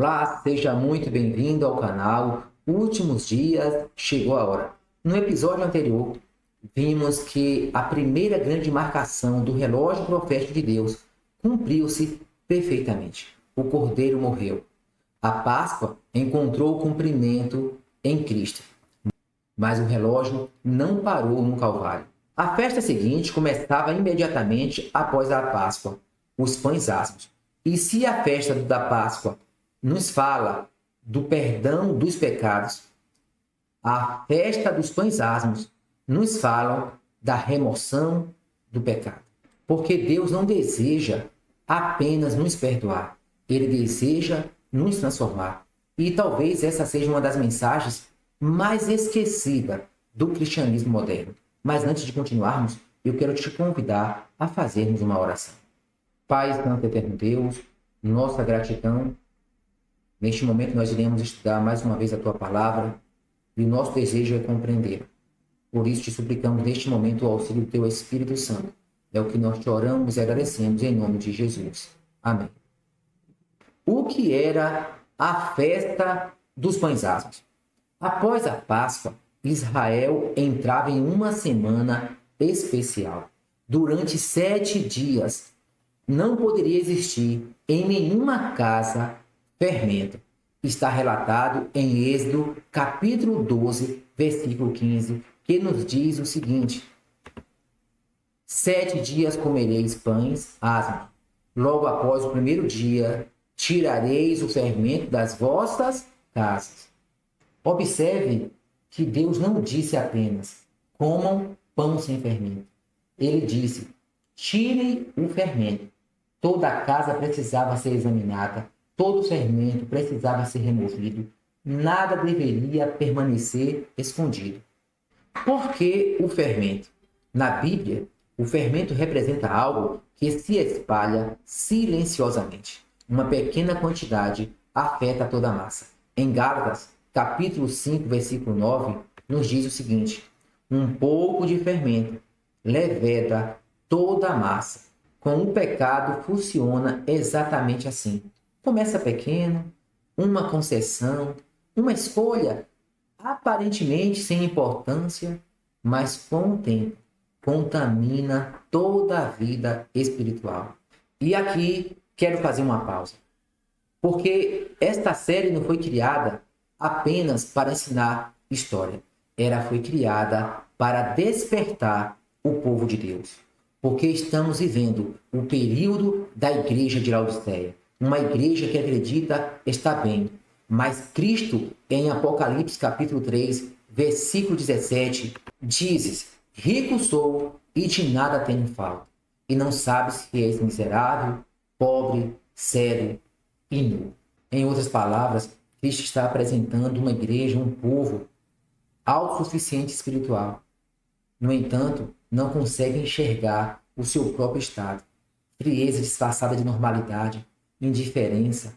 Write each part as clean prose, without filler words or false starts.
Olá, seja muito bem-vindo ao canal Últimos Dias, chegou a hora. No episódio anterior, vimos que a primeira grande marcação do relógio profético de Deus cumpriu-se perfeitamente. O Cordeiro morreu. A Páscoa encontrou cumprimento em Cristo, mas o relógio não parou no Calvário. A festa seguinte começava imediatamente após a Páscoa, os pães asmos. E se a festa da Páscoa nos fala do perdão dos pecados, a festa dos pães asmos nos fala da remoção do pecado. Porque Deus não deseja apenas nos perdoar, Ele deseja nos transformar. E talvez essa seja uma das mensagens mais esquecida do cristianismo moderno. Mas antes de continuarmos, eu quero te convidar a fazermos uma oração. Pai Santo Eterno Deus, nossa gratidão. Neste momento nós iremos estudar mais uma vez a Tua Palavra e o nosso desejo é compreender. Por isso te suplicamos neste momento o auxílio do Teu Espírito Santo. É o que nós te oramos e agradecemos em nome de Jesus. Amém. O que era a festa dos pães asmos? Após a Páscoa, Israel entrava em uma semana especial. Durante 7 dias, não poderia existir em nenhuma casa fermento. Está relatado em Êxodo, capítulo 12, versículo 15, que nos diz o seguinte: 7 dias comereis pães asmos. Logo após o primeiro dia, tirareis o fermento das vossas casas. Observe que Deus não disse apenas, comam pão sem fermento. Ele disse, tirem o fermento. Toda a casa precisava ser examinada, todo fermento precisava ser removido, nada deveria permanecer escondido. Por que o fermento? Na Bíblia, o fermento representa algo que se espalha silenciosamente. Uma pequena quantidade afeta toda a massa. Em Gálatas, capítulo 5, versículo 9, nos diz o seguinte: um pouco de fermento leveda toda a massa. Com o pecado funciona exatamente assim. Começa pequeno, uma concessão, uma escolha aparentemente sem importância, mas com o tempo contamina toda a vida espiritual. E aqui quero fazer uma pausa, porque esta série não foi criada apenas para ensinar história. Ela foi criada para despertar o povo de Deus. Porque estamos vivendo o período da igreja de Laodiceia. Uma igreja que acredita está bem. Mas Cristo, em Apocalipse capítulo 3, versículo 17, dizes, rico sou e de nada tenho falta. E não sabes que és miserável, pobre, cego e nu. Em outras palavras, Cristo está apresentando uma igreja, um povo autossuficiente espiritual. No entanto, não consegue enxergar o seu próprio estado. Frieza disfarçada de normalidade, indiferença,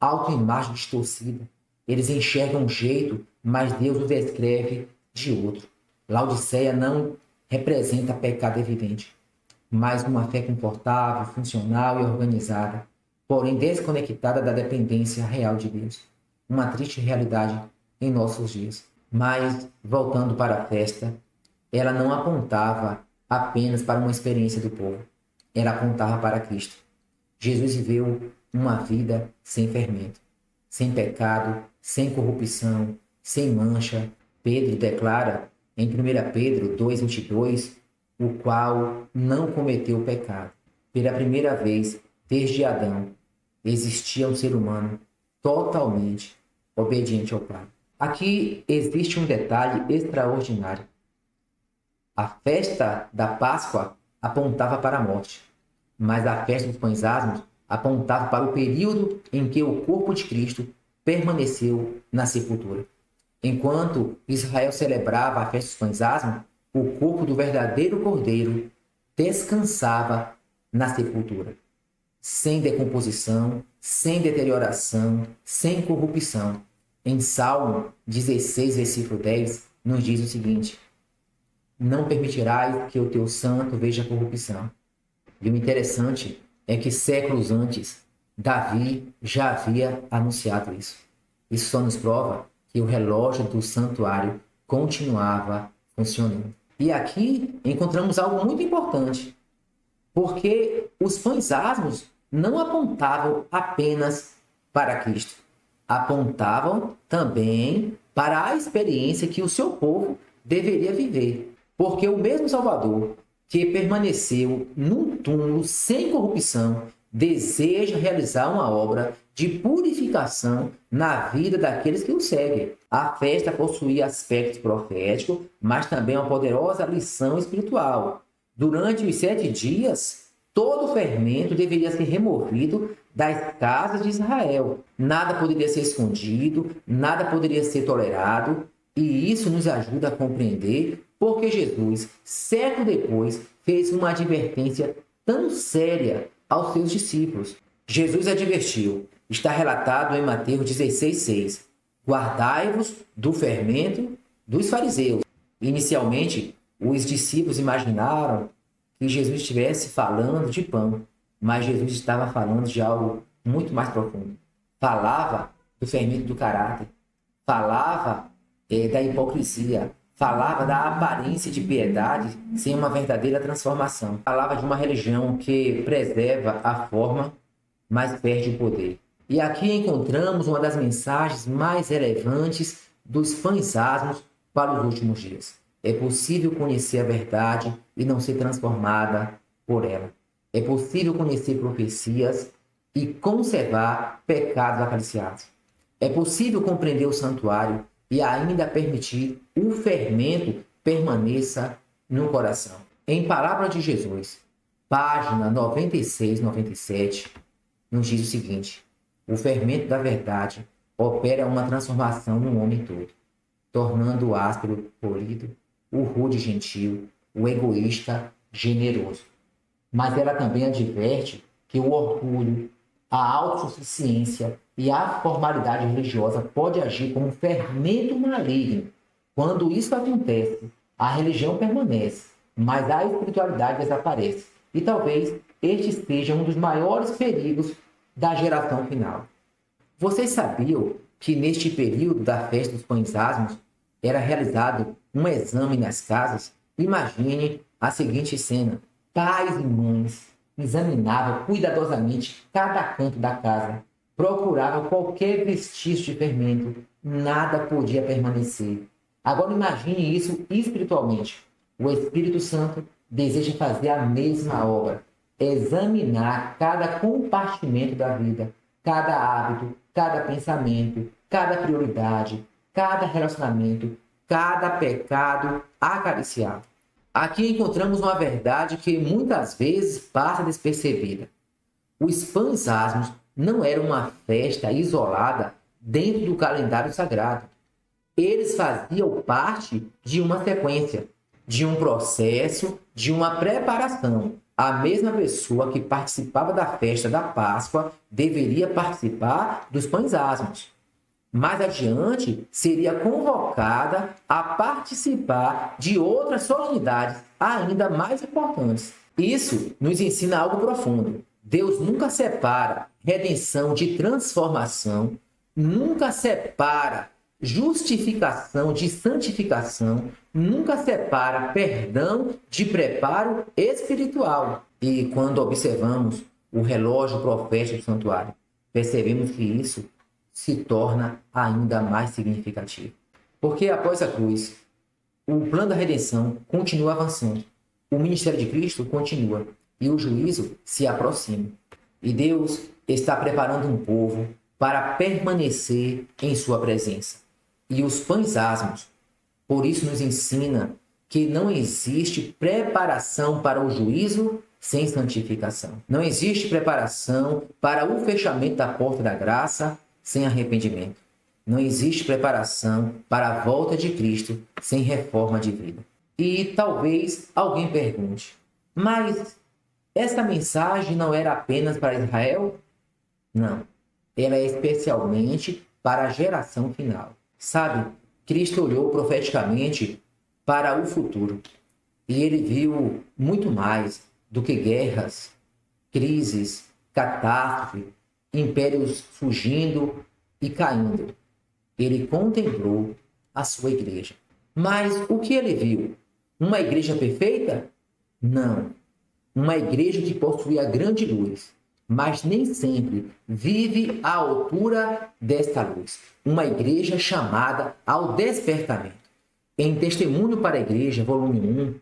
autoimagem distorcida. Eles enxergam um jeito, mas Deus o descreve de outro. Laodiceia não representa pecado evidente, mas uma fé confortável, funcional e organizada, porém desconectada da dependência real de Deus. Uma triste realidade em nossos dias. Mas, voltando para a festa, ela não apontava apenas para uma experiência do povo. Ela apontava para Cristo. Jesus viveu uma vida sem fermento, sem pecado, sem corrupção, sem mancha. Pedro declara em 1 Pedro 2,22, o qual não cometeu pecado. Pela primeira vez, desde Adão, existia um ser humano totalmente obediente ao Pai. Aqui existe um detalhe extraordinário. A festa da Páscoa apontava para a morte, mas a festa dos pães asmos apontava para o período em que o corpo de Cristo permaneceu na sepultura. Enquanto Israel celebrava a festa dos pães asmos, o corpo do verdadeiro Cordeiro descansava na sepultura, sem decomposição, sem deterioração, sem corrupção. Em Salmo 16, versículo 10, nos diz o seguinte: não permitirás que o teu santo veja corrupção. E o interessante é que séculos antes, Davi já havia anunciado isso. Isso só nos prova que o relógio do santuário continuava funcionando. E aqui encontramos algo muito importante, porque os pães asmos não apontavam apenas para Cristo, apontavam também para a experiência que o seu povo deveria viver. Porque o mesmo Salvador, que permaneceu num túmulo sem corrupção, deseja realizar uma obra de purificação na vida daqueles que o seguem. A festa possuía aspecto profético, mas também uma poderosa lição espiritual. Durante os 7 dias, todo o fermento deveria ser removido das casas de Israel. Nada poderia ser escondido, nada poderia ser tolerado, e isso nos ajuda a compreender porque Jesus, século depois, fez uma advertência tão séria aos seus discípulos. Jesus advertiu, está relatado em Mateus 16,6: guardai-vos do fermento dos fariseus. Inicialmente, os discípulos imaginaram que Jesus estivesse falando de pão, mas Jesus estava falando de algo muito mais profundo. Falava do fermento do caráter, falava da hipocrisia, falava da aparência de piedade sem uma verdadeira transformação. Falava de uma religião que preserva a forma, mas perde o poder. E aqui encontramos uma das mensagens mais relevantes dos pães asmos para os últimos dias. É possível conhecer a verdade e não ser transformada por ela. É possível conhecer profecias e conservar pecados acariciados. É possível compreender o santuário e ainda permitir o fermento permaneça no coração. Em Palavra de Jesus, página 96, 97, nos diz o seguinte: o fermento da verdade opera uma transformação no homem todo, tornando o áspero polido, o rude gentil, o egoísta generoso. Mas ela também adverte que o orgulho, a autossuficiência e a formalidade religiosa pode agir como um fermento maligno. Quando isso acontece, a religião permanece, mas a espiritualidade desaparece. E talvez este seja um dos maiores perigos da geração final. Vocês sabiam que neste período da festa dos pães asmos era realizado um exame nas casas? Imagine a seguinte cena: pais e mães examinavam cuidadosamente cada canto da casa, procuravam qualquer vestígio de fermento, nada podia permanecer. Agora imagine isso espiritualmente. O Espírito Santo deseja fazer a mesma obra, examinar cada compartimento da vida, cada hábito, cada pensamento, cada prioridade, cada relacionamento, cada pecado acariciado. Aqui encontramos uma verdade que muitas vezes passa despercebida. Os pães asmos não eram uma festa isolada dentro do calendário sagrado. Eles faziam parte de uma sequência, de um processo, de uma preparação. A mesma pessoa que participava da festa da Páscoa deveria participar dos pães asmos. Mais adiante, seria convocada a participar de outras solenidades ainda mais importantes. Isso nos ensina algo profundo. Deus nunca separa redenção de transformação, nunca separa justificação de santificação, nunca separa perdão de preparo espiritual. E quando observamos o relógio profético do santuário, percebemos que isso se torna ainda mais significativo. Porque após a cruz, o plano da redenção continua avançando, o ministério de Cristo continua e o juízo se aproxima. E Deus está preparando um povo para permanecer em sua presença. E os pães asmos, por isso nos ensina que não existe preparação para o juízo sem santificação. Não existe preparação para o fechamento da porta da graça sem arrependimento. Não existe preparação para a volta de Cristo sem reforma de vida. E talvez alguém pergunte: mas essa mensagem não era apenas para Israel? Não. Ela é especialmente para a geração final. Sabe, Cristo olhou profeticamente para o futuro e ele viu muito mais do que guerras, crises, catástrofes, impérios surgindo e caindo. Ele contemplou a sua igreja. Mas o que ele viu? Uma igreja perfeita? Não. Uma igreja que possuía grande luz, mas nem sempre vive à altura desta luz. Uma igreja chamada ao despertamento. Em Testemunho para a Igreja, volume 1,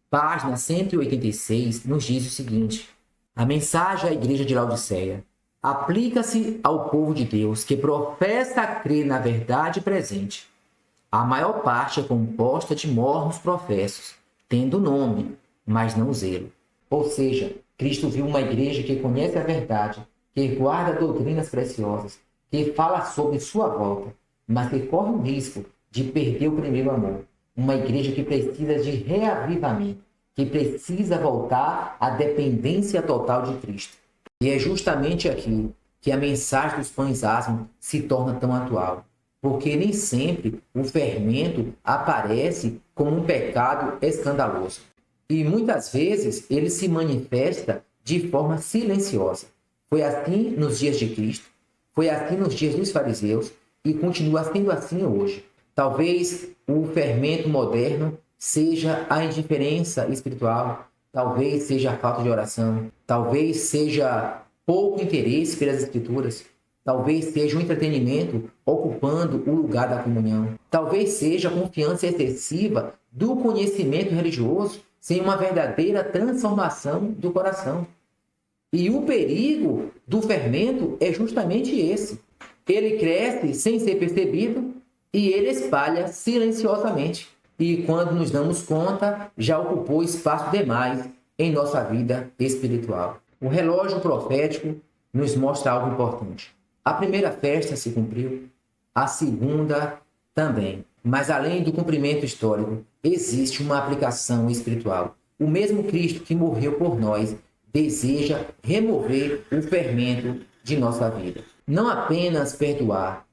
página 186, nos diz o seguinte: a mensagem à igreja de Laodiceia aplica-se ao povo de Deus que professa crer na verdade presente. A maior parte é composta de mornos professos, tendo nome, mas não zelo. Ou seja, Cristo viu uma igreja que conhece a verdade, que guarda doutrinas preciosas, que fala sobre sua volta, mas que corre o risco de perder o primeiro amor. Uma igreja que precisa de reavivamento, que precisa voltar à dependência total de Cristo. E é justamente aqui que a mensagem dos pães asmos se torna tão atual, porque nem sempre o fermento aparece como um pecado escandaloso. E muitas vezes ele se manifesta de forma silenciosa. Foi assim nos dias de Cristo, foi assim nos dias dos fariseus e continua sendo assim hoje. Talvez o fermento moderno seja a indiferença espiritual, talvez seja a falta de oração, talvez seja pouco interesse pelas escrituras, talvez seja o entretenimento ocupando o lugar da comunhão, talvez seja a confiança excessiva do conhecimento religioso sem uma verdadeira transformação do coração. E o perigo do fermento é justamente esse. Ele cresce sem ser percebido e ele espalha silenciosamente. E quando nos damos conta, já ocupou espaço demais em nossa vida espiritual. O relógio profético nos mostra algo importante. A primeira festa se cumpriu, a segunda também. Mas além do cumprimento histórico, existe uma aplicação espiritual. O mesmo Cristo que morreu por nós deseja remover o fermento de nossa vida. Não apenas perdoar,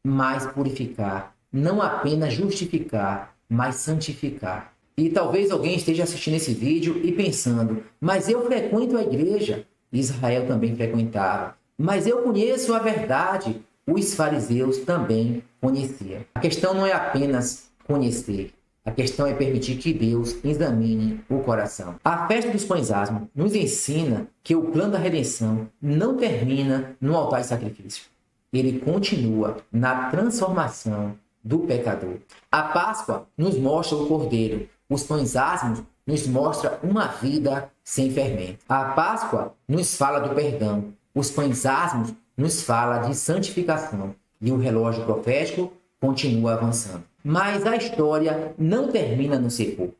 mas purificar. Não apenas justificar, mas santificar. E talvez alguém esteja assistindo esse vídeo e pensando, mas eu frequento a igreja. Israel também frequentava. Mas eu conheço a verdade. Os fariseus também conheciam. A questão não é apenas conhecer. A questão é permitir que Deus examine o coração. A festa dos pães asmos nos ensina que o plano da redenção não termina no altar de sacrifício. Ele continua na transformação do pecador. A Páscoa nos mostra o Cordeiro. Os pães asmos nos mostra uma vida sem fermento. A Páscoa nos fala do perdão. Os pães asmos nos fala de santificação. E o relógio profético continua avançando. Mas a história não termina no sepulcro.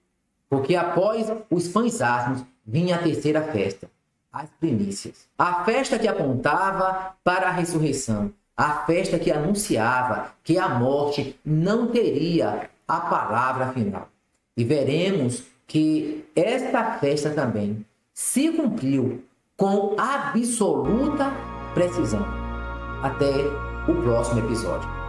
Porque após os pães asmos vinha a terceira festa, as primícias. A festa que apontava para a ressurreição. A festa que anunciava que a morte não teria a palavra final. E veremos que esta festa também se cumpriu com absoluta precisão. Até o próximo episódio.